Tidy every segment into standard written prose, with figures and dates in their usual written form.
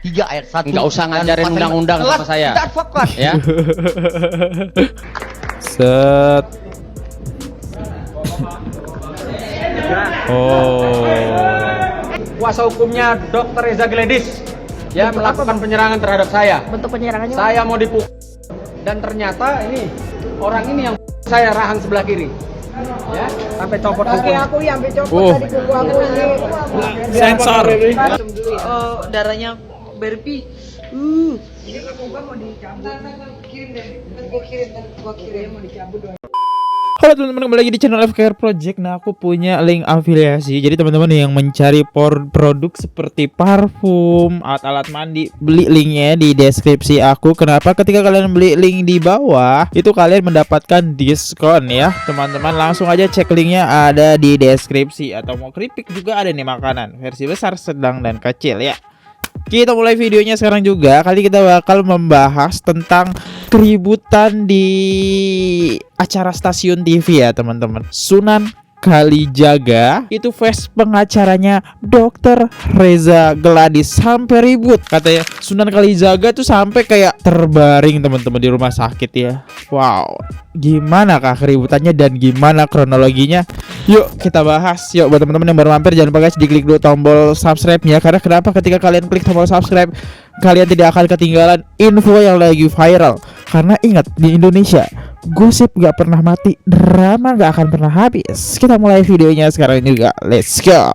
3 ayat 1. Nggak usah ngajarin undang-undang sama saya. Kita advokat. Ya. Set. Oh. Kuasa hukumnya Dr. Reza Gledis ya melakukan penyerangan terhadap saya. Bentuk penyerangannya? Saya mau dipukul dan ternyata ini orang ini yang saya rahang sebelah kiri. Ya, sampai copot Kaki kuku. aku yang sampai copot tadi kuku aku ini. Sensor. Darahnya berpi. Halo teman-teman, kembali lagi di channel FKR Project. Nah, aku punya link afiliasi. Jadi teman-teman yang mencari produk seperti parfum, alat-alat mandi, beli linknya di deskripsi aku. Kenapa? Ketika kalian beli link di bawah, itu kalian mendapatkan diskon ya. Teman-teman langsung aja cek linknya, ada di deskripsi. Atau mau keripik juga ada nih, makanan versi besar, sedang, dan kecil ya. Kita mulai videonya sekarang juga. Kali kita bakal membahas tentang keributan di acara stasiun TV ya teman-teman. Sunan Kalijaga itu face pengacaranya Dr. Reza Gledis sampai ribut. Katanya Sunan Kalijaga tuh sampai kayak terbaring teman-teman di rumah sakit ya. Wow, gimana kah keributannya dan gimana kronologinya? Yuk kita bahas. Yuk buat teman-teman yang baru mampir, jangan lupa guys diklik dulu tombol subscribe-nya. Karena kenapa? Ketika kalian klik tombol subscribe, kalian tidak akan ketinggalan info yang lagi viral. Karena ingat, di Indonesia gosip gak pernah mati, drama gak akan pernah habis. Kita mulai videonya sekarang juga. Let's go.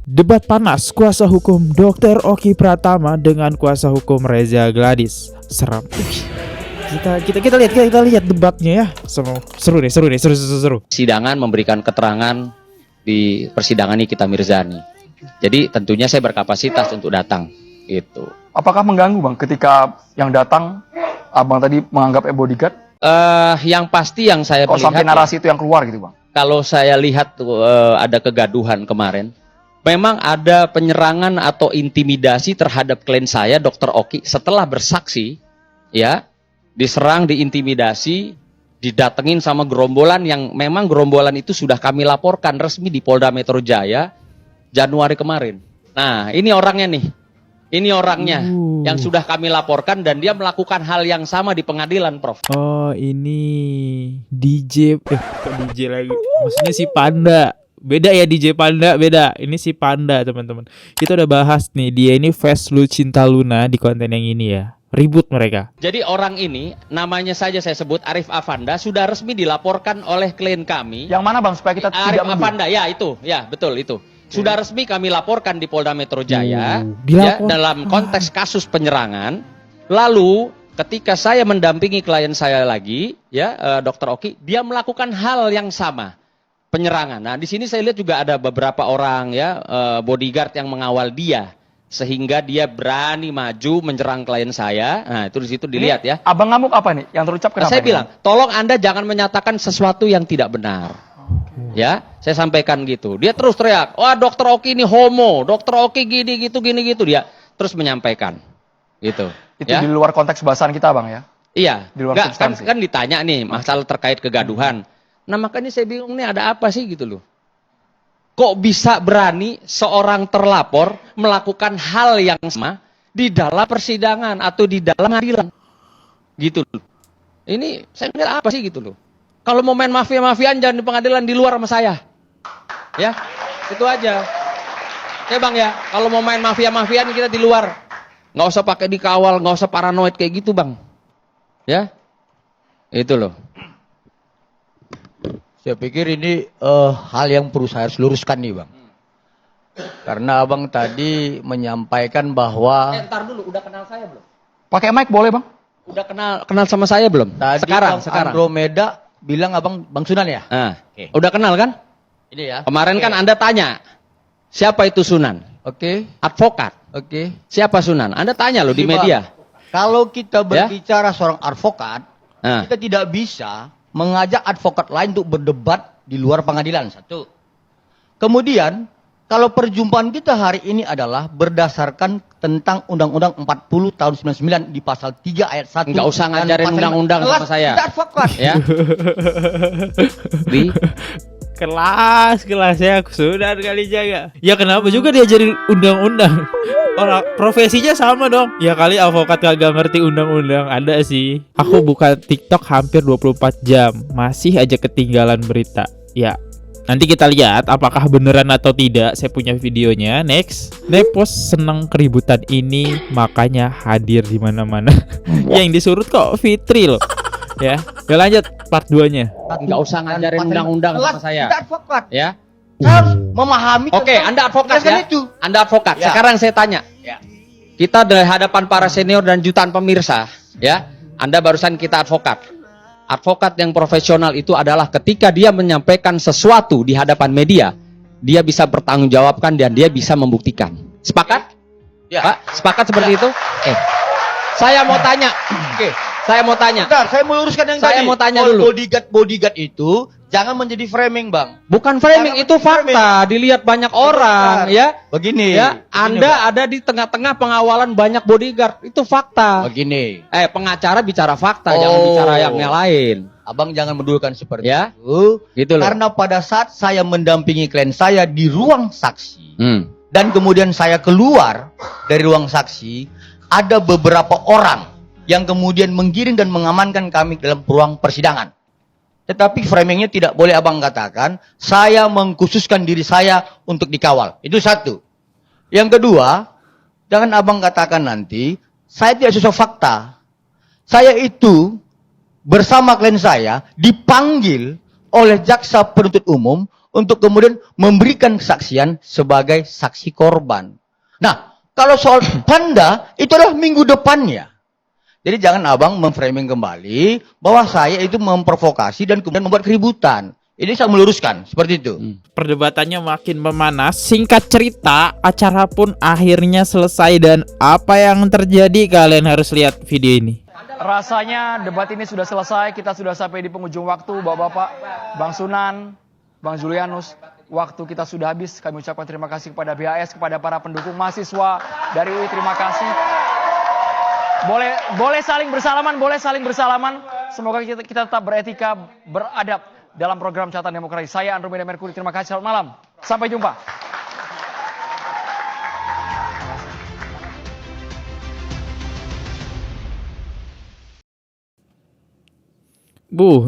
Debat panas kuasa hukum Dr. Oki Pratama dengan kuasa hukum Reza Gledis. Seram. Kita lihat debatnya ya. Seru. Sidangan memberikan keterangan di persidangan Nikita Mirzani. Jadi tentunya saya berkapasitas untuk datang gitu. Apakah mengganggu Bang ketika yang datang Abang tadi menganggap bodyguard? Yang pasti yang saya Kok melihat sampai narasi itu yang keluar gitu Bang? kalau saya lihat ada kegaduhan kemarin, memang ada penyerangan atau intimidasi terhadap klien saya Dr. Oki setelah bersaksi ya, diserang, diintimidasi, didatengin sama gerombolan yang memang gerombolan itu sudah kami laporkan resmi di Polda Metro Jaya Januari kemarin. Nah, ini orangnya nih. Ini orangnya yang sudah kami laporkan dan dia melakukan hal yang sama di pengadilan, Prof. Oh, ini DJ kok DJ lagi. Maksudnya si Panda. Beda ya, DJ Panda beda. Ini si Panda, teman-teman. Kita udah bahas nih, dia ini Fast Lu Cinta Luna di konten yang ini ya. Ribut mereka. Jadi orang ini, namanya saja saya sebut Arif Avanda, sudah resmi dilaporkan oleh klien kami. Yang mana Bang supaya kita Arif tidak menuduh? Avanda, ya itu, ya betul itu. Sudah resmi kami laporkan di Polda Metro Jaya ya, dilapor. dalam konteks kasus penyerangan. Lalu ketika saya mendampingi klien saya lagi, ya Dr. Oki, dia melakukan hal yang sama, penyerangan. Nah di sini saya lihat juga ada beberapa orang ya bodyguard yang mengawal dia, sehingga dia berani maju menyerang klien saya. Nah itu di situ dilihat ya. Abang ngamuk apa nih? Yang terucap kenapa? Saya ini, bilang, tolong Anda jangan menyatakan sesuatu yang tidak benar. Ya, saya sampaikan gitu. Dia terus teriak, wah Dr. Oki ini homo, Dr. Oki gini gitu. Dia terus menyampaikan, gitu. Itu ya? di luar konteks bahasan kita Bang ya? Iya, Di luar enggak, substansi. kan ditanya nih masalah terkait kegaduhan. Nah makanya saya bingung nih ada apa sih gitu loh. Kok bisa berani seorang terlapor melakukan hal yang sama di dalam persidangan atau di dalam pengadilan? Gitu loh. Ini saya ngira apa sih gitu loh. Kalau mau main mafia-mafian jangan di pengadilan, di luar sama saya. Ya, itu aja. Ya Bang ya, kalau mau main mafia-mafian kita di luar. Nggak usah pakai dikawal, nggak usah paranoid kayak gitu Bang. Ya, itu loh. Saya pikir ini hal yang perlu saya harus luruskan nih Bang. Karena Abang tadi menyampaikan bahwa Ntar dulu, udah kenal saya belum? Pakai mic boleh Bang? Udah kenal sama saya belum? tadi Sekarang. Bang Andromeda bilang Abang Bang Sunan ya? Nah, Oke. udah kenal kan? Ini ya. Kemarin Oke. kan Anda tanya, siapa itu Sunan? Oke. Advokat. Oke. Siapa Sunan? Anda tanya loh di Bang, media. Kalau kita Ya? berbicara seorang advokat, Nah, kita tidak bisa mengajak advokat lain untuk berdebat di luar pengadilan. Satu. Kemudian, kalau perjumpaan kita hari ini adalah berdasarkan tentang Undang-Undang 40 tahun 99 di pasal 3 ayat 1. Nggak usah ngajarin undang-undang sama saya. Tidak advokat. Ya. Bi, Kelas ya sudah kali jaga. Ya kenapa juga diajarin undang-undang? Orang profesinya sama dong. Ya kali advokat kagak ngerti undang-undang. Ada sih. Aku buka TikTok hampir 24 jam, masih aja ketinggalan berita. Ya, nanti kita lihat apakah beneran atau tidak. Saya punya videonya. Next. Nepos seneng keributan ini, makanya hadir di mana-mana. Yang disurut kok Fitri loh. Ya lanjut part 2-nya. nggak usah ngajarin undang-undang sama saya. Tidak advokat. Ya. Saya harus memahami. Oke, tentang Anda advokat penjelasan ya. Itu. Anda advokat. Ya. Sekarang saya tanya. Ya. Kita dari hadapan para senior dan jutaan pemirsa, ya. Anda barusan kita advokat. Advokat yang profesional itu adalah ketika dia menyampaikan sesuatu di hadapan media, dia bisa bertanggungjawabkan dan dia bisa membuktikan. Sepakat? Ya. Pak, sepakat seperti itu? Saya mau tanya. Saya mau tanya. Bentar, saya mau luruskan yang Saya tadi. mau tanya dulu. Bodyguard itu jangan menjadi framing, Bang. Bukan framing, Jangan itu framing. fakta. Dilihat banyak orang, Bentar. ya. Begini. Ya, begini, Anda Bang. ada di tengah-tengah pengawalan banyak bodyguard. Itu fakta. Begini. Pengacara bicara fakta, jangan Oh. bicara yang lain. Abang jangan mendulukan seperti Ya. itu. Gitu loh. Karena pada saat saya mendampingi klien saya di ruang saksi, dan kemudian saya keluar dari ruang saksi, ada beberapa orang yang kemudian menggiring dan mengamankan kami dalam ruang persidangan. Tetapi framingnya tidak boleh abang katakan, saya mengkhususkan diri saya untuk dikawal. Itu satu. Yang kedua, jangan abang katakan nanti, saya tidak sesuai fakta. Saya itu bersama klien saya dipanggil oleh jaksa penuntut umum untuk kemudian memberikan kesaksian sebagai saksi korban. Nah, kalau soal tanda, itu adalah minggu depannya. Jadi jangan abang memframing kembali bahwa saya itu memprovokasi dan kemudian membuat keributan. Ini saya meluruskan, seperti itu. Perdebatannya makin memanas. Singkat cerita, acara pun akhirnya selesai. Dan apa yang terjadi, kalian harus lihat video ini. Rasanya debat ini sudah selesai, kita sudah sampai di penghujung waktu, Bapak-bapak, Bang Sunan, Bang Julianus. Waktu kita sudah habis, kami ucapkan terima kasih kepada BHS, kepada para pendukung mahasiswa dari UI, terima kasih. Boleh saling bersalaman, Semoga kita tetap beretika, beradab dalam program Catatan Demokrasi. Saya Andromeda Mercury, terima kasih, selamat malam. Sampai jumpa.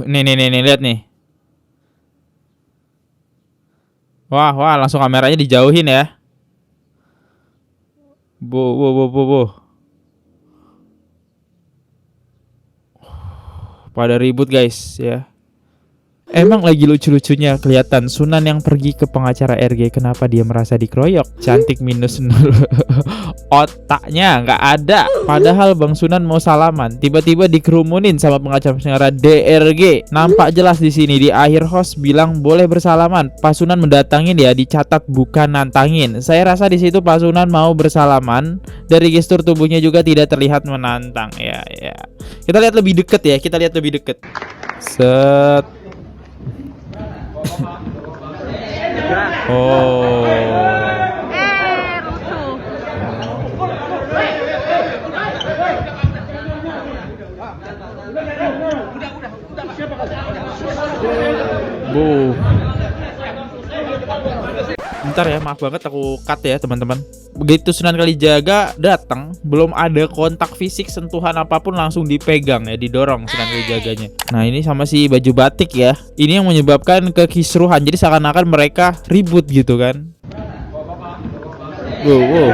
Nih, lihat nih. Wah, langsung kameranya dijauhin ya. Bu. Pada ribut guys ya. Emang lagi lucu-lucunya kelihatan Sunan yang pergi ke pengacara RG. Kenapa dia merasa dikeroyok? Cantik minus 0. Otaknya nggak ada. Padahal Bang Sunan mau salaman, tiba-tiba dikerumunin sama pengacara DRG. Nampak jelas di sini di akhir host bilang boleh bersalaman. Pak Sunan mendatangin ya, dicatat bukan nantangin. Saya rasa di situ Pak Sunan mau bersalaman. Dari gestur tubuhnya juga tidak terlihat menantang ya. Kita lihat lebih deket ya. Set. Oh. Rusuh. Bu. Bentar ya, maaf banget aku cut ya teman-teman. Begitu Sunan Kalijaga datang, belum ada kontak fisik, sentuhan apapun, langsung dipegang ya, didorong Sunan Kalijaganya. Nah ini sama si baju batik ya, ini yang menyebabkan kekisruhan. Jadi seakan-akan mereka ribut gitu kan. Wow.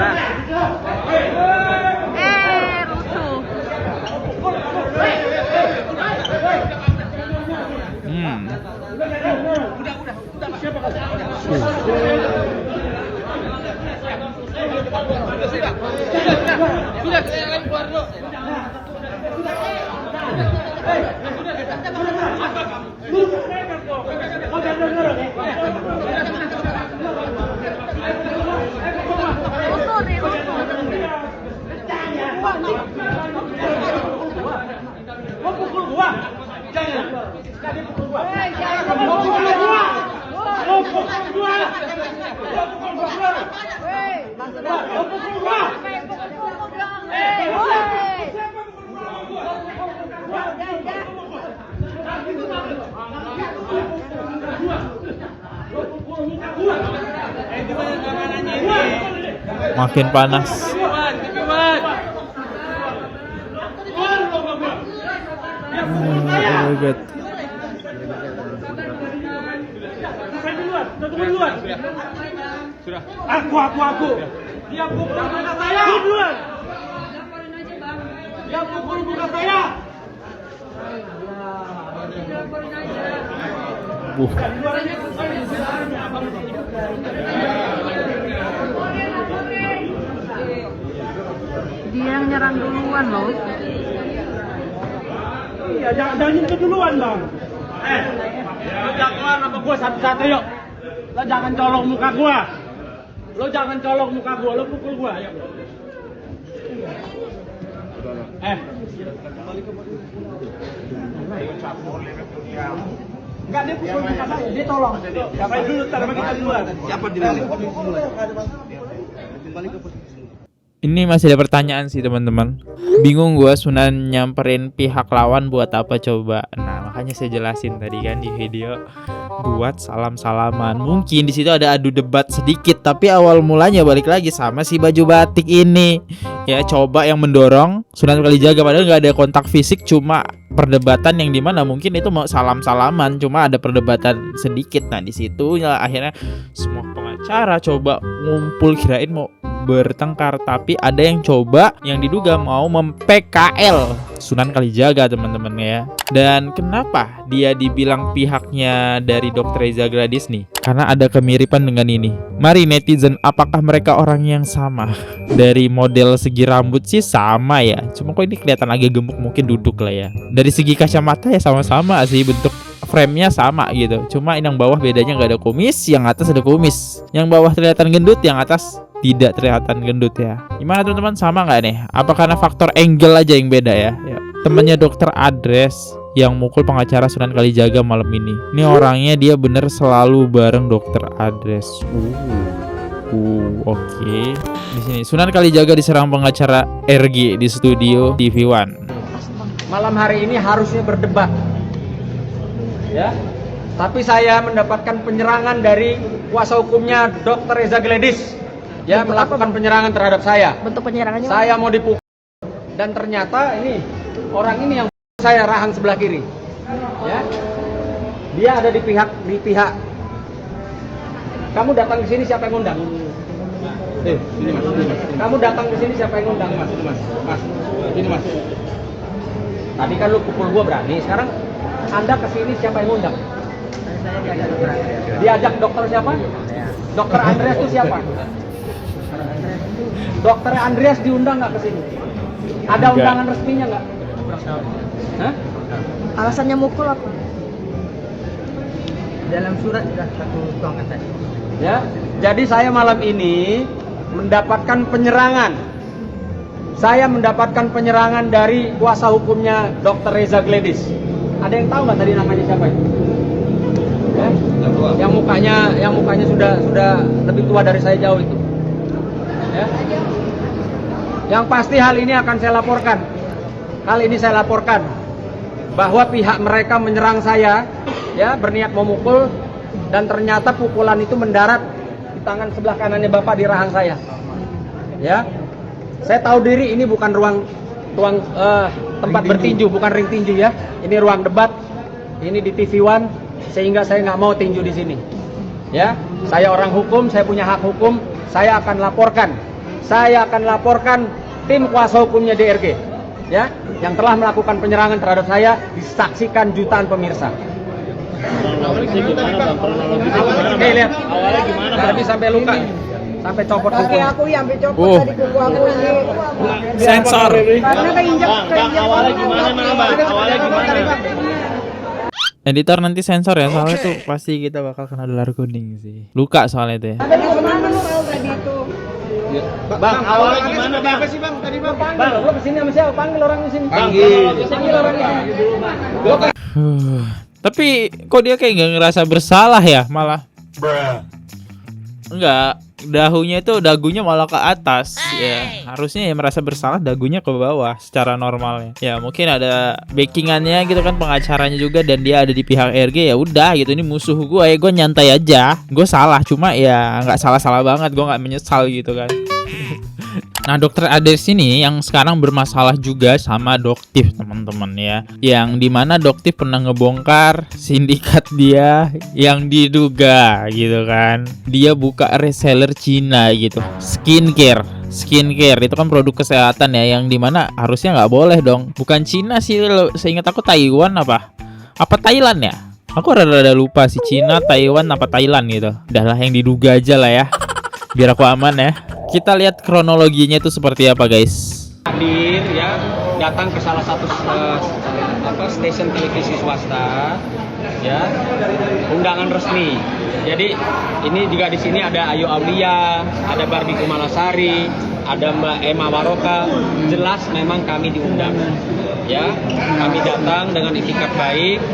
Rusuh. Makin panas. Oh my god. Aku. Dia pukul muka saya. Duluan. Dia pukul muka saya. Dia yang nyerang duluan loh. Iya, jangan nyentuh duluan dong. Lo jangan sama gua satu-satu yuk. Lo jangan colok muka gua. Lo pukul gua, ayo. Enggak, dia pukul muka saya, dia tolong. Siapa dulu, tar kita duluan. Siapa duluan? Kembali ke posisi. Ini masih ada pertanyaan sih teman-teman. Bingung gua Sunan nyamperin pihak lawan buat apa coba. Nah, makanya saya jelasin tadi kan di video, buat salam-salaman. Mungkin di situ ada adu debat sedikit, tapi awal mulanya balik lagi sama si baju batik ini. Ya, coba yang mendorong Sunan Kalijaga, padahal nggak ada kontak fisik, cuma perdebatan yang dimana mungkin itu mau salam-salaman, cuma ada perdebatan sedikit. Nah, di situ ya akhirnya semua pengacara coba ngumpul, kirain mau bertengkar, tapi ada yang coba yang diduga mau mem-PKL Sunan Kalijaga teman-teman ya. Dan kenapa dia dibilang pihaknya dari Dr. Reza Gladys nih? Karena ada kemiripan dengan ini. Mari netizen, apakah mereka orang yang sama? Dari model segi rambut sih sama ya, cuma kok ini kelihatan agak gemuk, mungkin duduk lah ya. Dari segi kacamata ya sama-sama sih, bentuk frame-nya sama gitu. Cuma yang bawah bedanya nggak ada kumis, yang atas ada kumis. Yang bawah kelihatan gendut, yang atas tidak kelihatan gendut ya. Gimana teman-teman, sama nggak nih? Apa karena faktor angle aja yang beda ya? Temannya Dokter Adres yang mukul pengacara Sunan Kalijaga malam ini. Ini orangnya dia bener selalu bareng Dokter Adres. Oke. Di sini Sunan Kalijaga diserang pengacara RG di studio TV One. Malam hari ini harusnya berdebat, ya. Tapi saya mendapatkan penyerangan dari kuasa hukumnya Dr. Reza Gladys, ya, melakukan penyerangan terhadap saya. Bentuk penyerangannya? Saya mau dipukul dan ternyata ini orang ini yang saya rahang sebelah kiri, ya. Dia ada di pihak. Kamu datang ke sini siapa yang ngundang? Kamu datang ke sini siapa yang ngundang? Mas. Ini mas. Tadi kan lu pukul gua berani, sekarang Anda ke sini siapa yang ngundang? Diajak dokter siapa? Dokter Andreas itu siapa? Dokter Andreas diundang nggak ke sini? Ada undangan resminya nggak? Hah? Alasannya mukul apa? Dalam surat sudah satu tuangkan tadi. Ya, jadi saya malam ini mendapatkan penyerangan. Saya mendapatkan penyerangan dari kuasa hukumnya Dr. Reza Gladys. Ada yang tahu nggak tadi namanya siapa itu? Ya? Yang mukanya sudah lebih tua dari saya jauh itu. Ya? Yang pasti hal ini akan saya laporkan. Hal ini saya laporkan bahwa pihak mereka menyerang saya, ya, berniat memukul, dan ternyata pukulan itu mendarat di tangan sebelah kanannya Bapak di rahang saya. Ya, saya tahu diri ini bukan tempat bertinju, bukan ring tinju ya. Ini ruang debat, ini di TV One, sehingga saya nggak mau tinju di sini. Ya, saya orang hukum, saya punya hak hukum, saya akan laporkan. Saya akan laporkan tim kuasa hukumnya DRG, ya, yang telah melakukan penyerangan terhadap saya, disaksikan jutaan pemirsa. Oke, lihat. Awalnya gimana? Tadi sampai luka, sampai copot kuku. Kaki aku yang sampai copot tadi kuku aku ini. Sensor. Karena keinjak. Awalnya gimana, Bang? Awalnya gimana? Editor nanti sensor ya, soalnya tuh pasti kita bakal kena dolar kuning sih. Luka soalnya itu ya. Ada di mana lu tahu tadi itu? Bang, awalnya gimana, Bang? Apa sih, Bang? Tadi Bang. Bang, lo kesini sama siapa? Panggil orang di sini. Panggil orang di sini. Tapi kok dia kayak nggak ngerasa bersalah ya, malah Enggak, dagunya malah ke atas. Ya, harusnya ya merasa bersalah dagunya ke bawah secara normalnya. Ya, mungkin ada backingannya gitu kan, pengacaranya juga, dan dia ada di pihak RG. Ya udah gitu, ini musuh gue ya, gue nyantai aja. Gue salah, cuma ya nggak salah-salah banget, gue nggak menyesal gitu kan. Nah, dokter Ades ini yang sekarang bermasalah juga sama Doktif, teman-teman ya. Yang dimana Doktif pernah ngebongkar sindikat dia yang diduga gitu kan. Dia buka reseller Cina gitu. Skincare itu kan produk kesehatan ya, yang dimana harusnya nggak boleh dong. Bukan Cina sih, seingat aku Taiwan apa Thailand ya. Aku rada-rada lupa sih, Cina, Taiwan apa Thailand gitu. Udah lah, yang diduga aja lah ya, biar aku aman ya. Kita lihat kronologinya itu seperti apa, guys. Hadir ya, datang ke salah satu stasiun televisi swasta ya, undangan resmi. Jadi ini juga di sini ada Ayu Aulia, ada Barbie Kumalasari, ada Mbak Emma Waroka. Jelas memang kami diundang ya, kami datang dengan itikat baik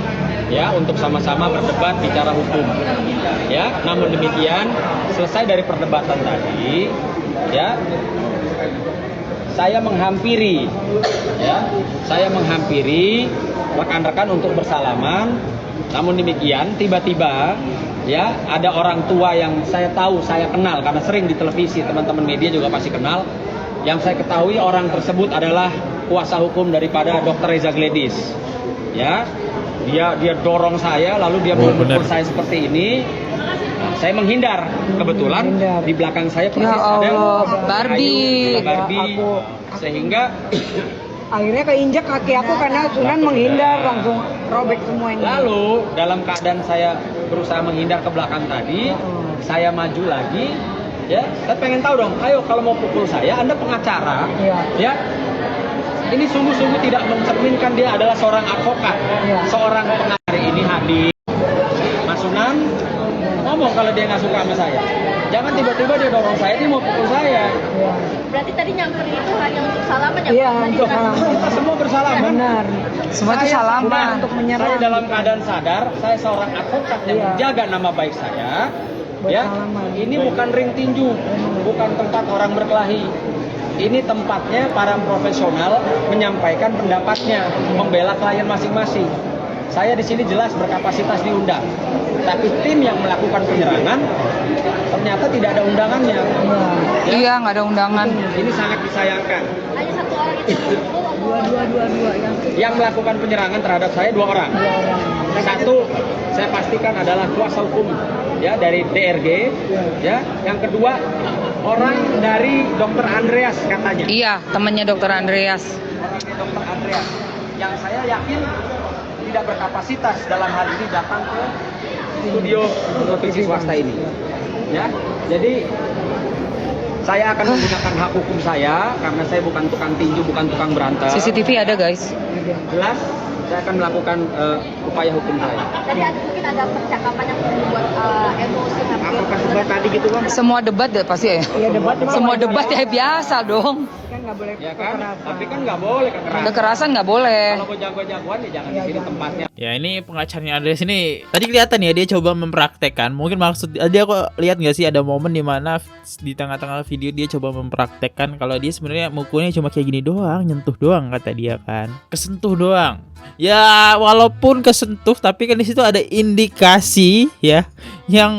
ya, untuk sama-sama berdebat bicara hukum ya. Namun demikian, selesai dari perdebatan tadi ya, saya menghampiri rekan-rekan untuk bersalaman. Namun demikian, tiba-tiba ya, ada orang tua yang saya tahu, saya kenal karena sering di televisi, teman-teman media juga pasti kenal. Yang saya ketahui orang tersebut adalah kuasa hukum daripada Dr. Reza Gledis ya. Dia dorong saya, lalu dia memukul saya seperti ini. Saya menghindar. Kebetulan di belakang saya persis ada Barbie. Sehingga Akhirnya keinjak kaki aku karena Sunan menghindar, langsung robek semua ini. lalu dalam keadaan saya berusaha menghindar ke belakang tadi, saya maju lagi ya. Saya pengen tahu dong, ayo kalau mau pukul saya, Anda pengacara ya. Ini sungguh-sungguh tidak mencerminkan dia adalah seorang advokat, seorang pengacara. Ini hadir Mas Sunan ngomong kalau dia nggak suka sama saya. Jangan tiba-tiba dia dorong saya, dia mau pukul saya. Berarti tadi nyamperin itu hanya untuk salaman ya? Iya, untuk Kita semua bersalaman. benar. Semua itu salaman untuk menyerang. Saya dalam keadaan sadar, saya seorang advokat yang menjaga nama baik saya. Ya, ini bukan ring tinju, bukan tempat orang berkelahi. Ini tempatnya para profesional menyampaikan pendapatnya, membela klien masing-masing. Saya di sini jelas berkapasitas diundang, tapi tim yang melakukan penyerangan ternyata tidak ada undangannya. Iya, nggak ada undangan. Ini sangat disayangkan. Hanya satu orang itu. Dua Yang melakukan penyerangan terhadap saya 2 orang. Satu saya pastikan adalah kuasa hukum ya dari DRG ya. Yang kedua orang dari Dr. Andreas katanya. Iya, temannya Dokter Andreas. Dr. Andreas yang saya yakin tidak berkapasitas dalam hal ini datang ke studio televisi swasta ini ya. Jadi saya akan menggunakan hak hukum saya karena saya bukan tukang tinju, bukan tukang berantem. CCTV ada, guys. Jelas saya akan melakukan upaya hukum saya. Tadi mungkin ada percakapan yang membuat emosi. Apakah seperti tadi gitu bang? Semua debat deh pasti ya. Iya, debat. Semua debat ya biasa dong. Kan nggak boleh Ya kan? kekerasan. Tapi kan nggak boleh kekerasan. Kekerasan nggak boleh. Kalau mau jago-jagoan ya jangan di sini tempatnya. Ya, ini pengacaranya Andreas ini tadi kelihatan ya, dia coba mempraktekkan. Mungkin maksud dia, kok lihat nggak sih ada momen di mana di tengah-tengah video dia coba mempraktekkan kalau dia sebenarnya mukulnya cuma kayak gini doang, nyentuh doang kata dia kan, kesentuh doang. Ya walaupun kesentuh, tapi kan di situ ada indikasi ya yang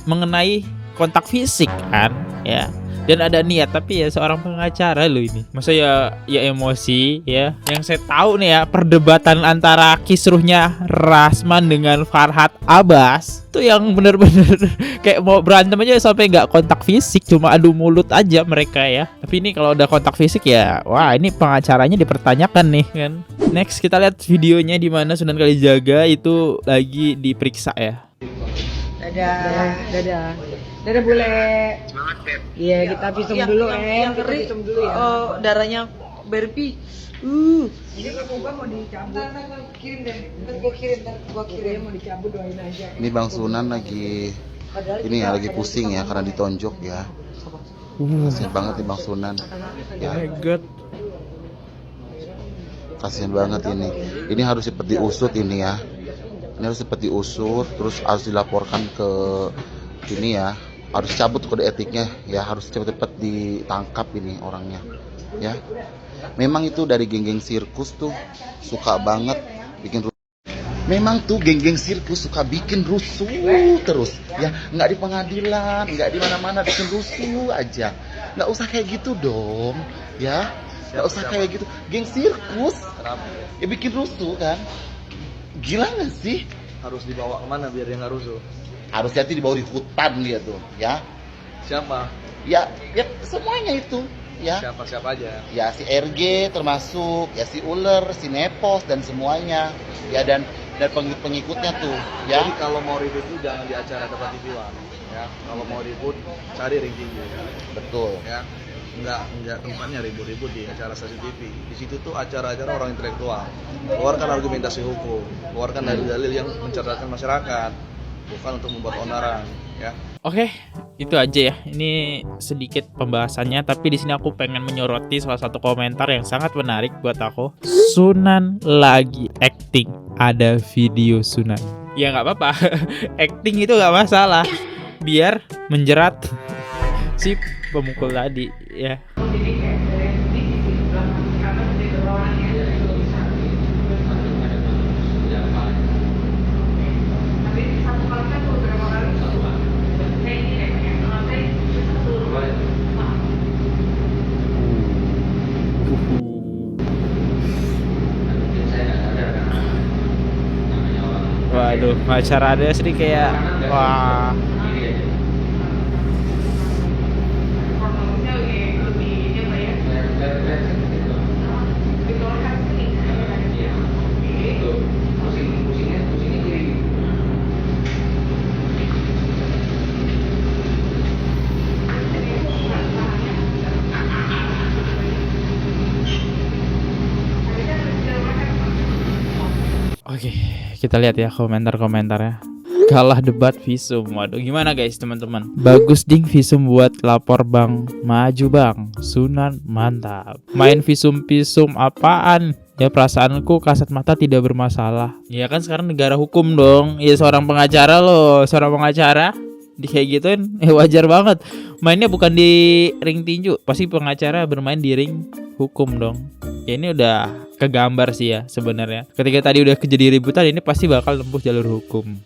mengenai kontak fisik kan ya. Dan ada niat, tapi ya seorang pengacara lo ini. Masa ya emosi ya. Yang saya tahu nih ya, perdebatan antara kisruhnya Rasman dengan Farhad Abbas tuh yang bener-bener kayak mau berantem aja sampai nggak kontak fisik, cuma adu mulut aja mereka ya. Tapi ini kalau udah kontak fisik ya, wah ini pengacaranya dipertanyakan nih kan. Next kita lihat videonya di mana Sunan Kalijaga itu lagi diperiksa ya. Dadah bule. Iya, kita visum dulu kita visum dulu ya. Oh, darahnya Barbie. Ini gua mau dicabut. Kirim deh. Gua kirim mau dicabut, doain aja. Ini Bang Sunan lagi ini ya, lagi pusing ya karena ditonjok ya. Kasian banget nih Bang Sunan. Ya. Oh my god. Kasian banget ini. Ini harus cepat diusut ini ya. Ini harus cepat diusut, terus harus dilaporkan ke ini ya harus cabut kode etiknya ya, harus cepet-cepet ditangkap ini orangnya ya. Memang itu dari geng-geng sirkus tuh suka banget bikin rusuh. Memang tuh geng-geng sirkus suka bikin rusuh terus ya, nggak di pengadilan, nggak di mana-mana, bikin rusuh aja. Nggak usah kayak gitu dong ya, nggak usah kayak gitu. Geng sirkus ya bikin rusuh kan, gila nggak sih? Harus dibawa kemana biar dia nggak rusuh? Harus hati dibawa di hutan dia tuh ya. Siapa? Ya semuanya itu ya. Siapa aja? Ya si RG termasuk, ya si Uler, si Nepos dan semuanya ya, dan pengikut-pengikutnya tuh ya. Jadi kalau mau ribut itu jangan di acara depan TV One ya. Kalau mau ribut cari ring tinggi ya. Betul ya. Enggak tempatnya ribut-ribut di acara stasiun TV. Di situ tuh acara-acara orang intelektual. Keluarkan argumentasi hukum, keluarkan dalil-dalil yang mencerdaskan masyarakat, bukan untuk membuat onaran ya. Oke, itu aja ya. Ini sedikit pembahasannya, tapi di sini aku pengen menyoroti salah satu komentar yang sangat menarik buat aku. Sunan lagi acting, ada video Sunan. Ya nggak apa-apa, acting itu nggak masalah, biar menjerat si pemukul tadi ya. Waduh, acaranya sih kayak wah. Oke, kita lihat ya komentar-komentarnya. Kalah debat visum. Waduh, gimana guys teman-teman? Bagus ding visum buat lapor bang. Maju bang. Sunan mantap. Main visum-visum apaan? Ya perasaanku kasat mata tidak bermasalah. Ya kan sekarang negara hukum dong. Ya seorang pengacara loh. Seorang pengacara di kayak gituin wajar banget. Mainnya bukan di ring tinju. Pasti pengacara bermain di ring hukum dong. Ya ini udah kegambar sih ya sebenarnya. Ketika tadi udah kejadi ributan, ini pasti bakal tembus jalur hukum.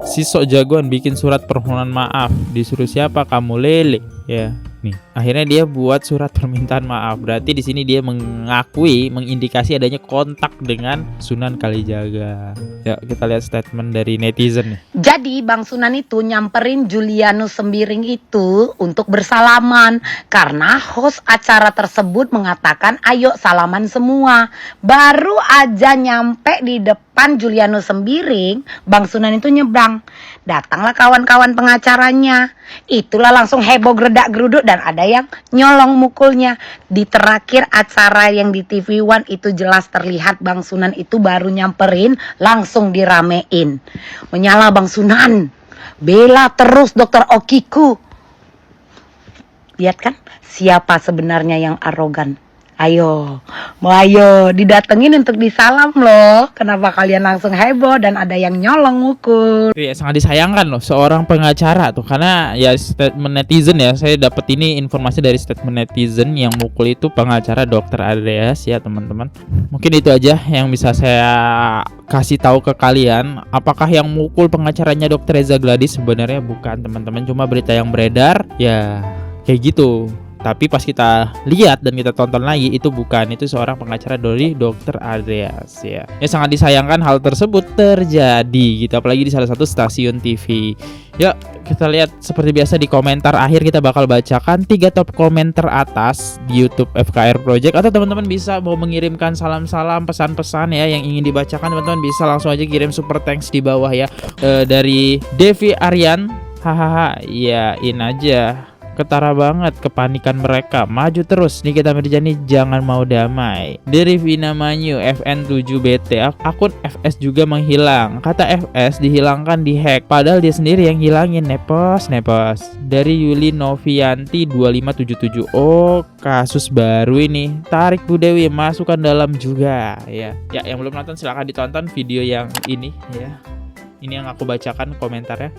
Si sok jagoan bikin surat permohonan maaf. Disuruh siapa? Kamu lele. Ya, nih. Akhirnya dia buat surat permintaan maaf. Berarti di sini dia mengakui, mengindikasi adanya kontak dengan Sunan Kalijaga. Ya, kita lihat statement dari netizen nih. Jadi Bang Sunan itu nyamperin Julianus Sembiring itu untuk bersalaman karena host acara tersebut mengatakan ayo salaman semua. Baru aja nyampe di depan Julianus Sembiring, Bang Sunan itu nyebrang. Datanglah kawan-kawan pengacaranya. Itulah langsung heboh geredak geruduk dan ada yang nyolong mukulnya. Di terakhir acara yang di TV One itu jelas terlihat Bang Sunan itu baru nyamperin langsung diramein. Menyala Bang Sunan. Bela terus Dokter Okiku. Lihat kan siapa sebenarnya yang arogan. Ayo didatengin untuk disalam loh. Kenapa kalian langsung heboh dan ada yang nyolong mukul? Ya sangat disayangkan loh seorang pengacara tuh, karena ya statement netizen ya, saya dapat ini informasi dari statement netizen yang mukul itu pengacara Dr. Andreas ya teman-teman. Mungkin itu aja yang bisa saya kasih tahu ke kalian. Apakah yang mukul pengacaranya Dr. Reza Gladys? Sebenarnya bukan teman-teman, cuma berita yang beredar ya kayak gitu. Tapi pas kita lihat dan kita tonton lagi, itu bukan, itu seorang pengacara dari Dr. Andreas ya. Ya sangat disayangkan hal tersebut terjadi gitu, apalagi di salah satu stasiun TV. Yuk kita lihat seperti biasa di komentar akhir kita bakal bacakan 3 top komentar atas di YouTube FKR Project. Atau teman-teman bisa mau mengirimkan salam-salam, pesan-pesan ya yang ingin dibacakan, teman-teman bisa langsung aja kirim super thanks di bawah ya. Dari Devi Aryan, hahaha, yain aja. Ketara banget kepanikan mereka. Maju terus Nikita Mirjani, jangan mau damai. Dari Vina Manyu FN7BT, akun FS juga menghilang. Kata FS dihilangkan di hack, padahal dia sendiri yang hilangin. Nepos. Dari Yuli Novianti 2577. Oh, kasus baru ini. Tarik Bu Dewi masukkan dalam juga ya. Ya, yang belum nonton silahkan ditonton video yang ini ya. Ini yang aku bacakan komentarnya.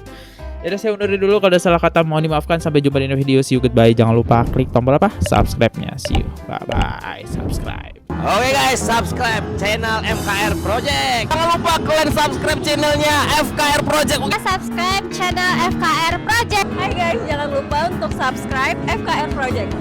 Ya saya undur dulu, kalau ada salah kata mohon dimaafkan. Sampai jumpa di video, see you, goodbye. Jangan lupa klik tombol apa? Subscribe-nya. See you. Bye bye. Subscribe. Oke guys, subscribe channel FKR Project. Jangan lupa kalian subscribe channelnya FKR Project. Subscribe channel FKR Project. Hai guys, jangan lupa untuk subscribe FKR Project.